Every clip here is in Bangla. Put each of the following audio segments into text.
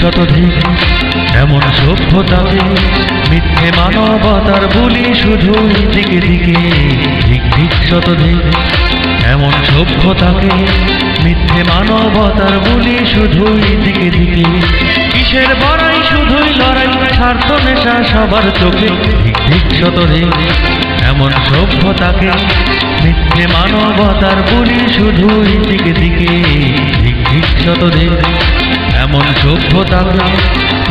শতধিক এমন সভ্যতাকে মিথ্যে মানবতার বলি শুধুই দিকে দিকে। ধিক ধিক শতধিক এমন সভ্যতাকে মিথ্যে মানবতার বলি শুধুই দিকে দিকে। কিসের বড়াই শুধুই লড়াই স্বার্থ নেশা সবার চোখে। ধিক ধিক শতধিক এমন সভ্যতাকে মিথ্যে মানবতার বলি শুধুই দিকে দিকে। ধিক ধিক শতধিক এমন সভ্যতাকে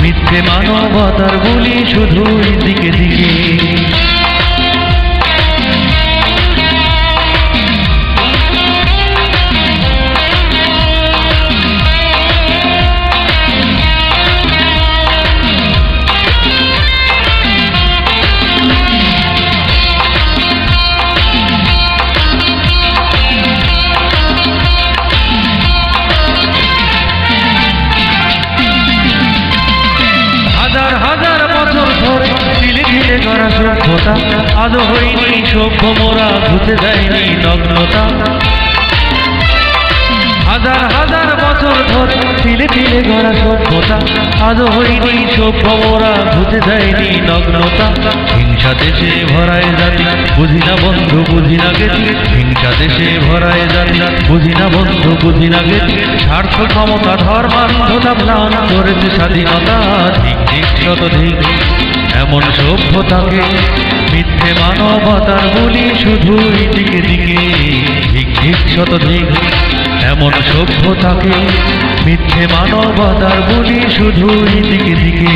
মিথ্যে মানবতার বলি শুধুই দিকে দিকে। সভ্যতা আজও হয়নি সভ্য মোরা ঘুচে যায়নি নগ্নতা। হাজার হাজার বছর ধরে তিলে তিলে গড়া সভ্যতা আজও হয়নি সভ্য মোরা ঘুচে যায়নি নগ্নতা। হিংসা দেশে ভরায় জাতি বুঝি না বন্ধু বুঝি না গেছি। হিংসা দেশে ভরায় জাতি বুঝি না বন্ধু বুঝি না গেছি। স্বার্থ ক্ষমতা ধর্মান্ধতা ম্লান করেছে স্বাধীনতা। ধিক ধিক শতধিক এমন সভ্যতাকে মিথ্যে মানবতার বলি শুধুই দিকে দিকে। ধিক ধিক শতধিক এমন সভ্যতাকে মিথ্যে মানবতার বলি শুধুই দিকে দিকে।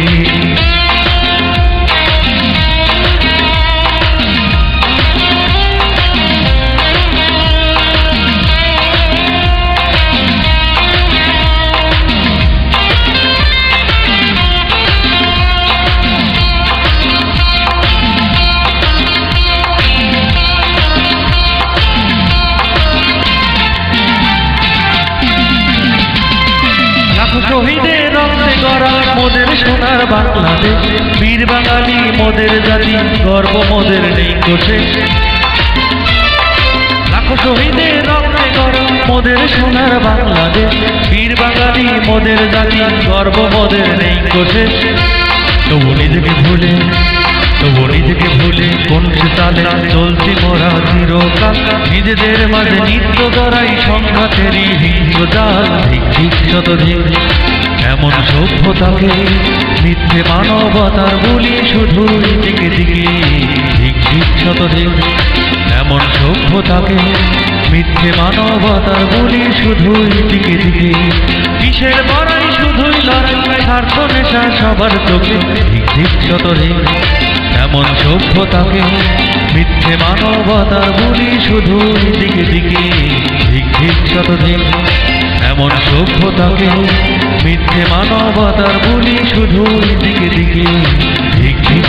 শহীদের রক্তে গড়া মোদের সোনার বাংলাদেশ। বীর বাঙালি মোদের জাতি গর্ব মোদের নেই কোষে। লাখো শহীদের রক্তে গড়া মোদের সোনার বাংলাদেশ। বীর বাঙালি মোদের জাতি গর্ব মোদের নেই কোষে। তবু নিজেকে ভুলে তবু নিজেকে ভুলে কোন সে তালে চলছি মোরা চিরকাল। নিজেদের মাঝে নিত্য গড়াই সংঘাতেরই হিংস্র জাল। ধিক ধিক শতধিক এমন সভ্যতাকে মিথ্যে মানবতার বলি শুধুই দিকে দিকে। ধিক ধিক শতধিক এমন সভ্যতাকে মিথ্যে মানবতার বলি শুধুই দিকে দিকে। কিসের বড়াই শুধুই লড়াই স্বার্থ নেশা সবার চোখে। ধিক ধিক শতধিক এমন সভ্যতাকে মিথ্যে মানবতার বলি শুধুই দিকে দিকে। ধিক ধিক শতধিক এমন সভ্যতাকে মিথ্যে মানবতার বলি শুধুই দিকে দিকে। ধিক ধিক।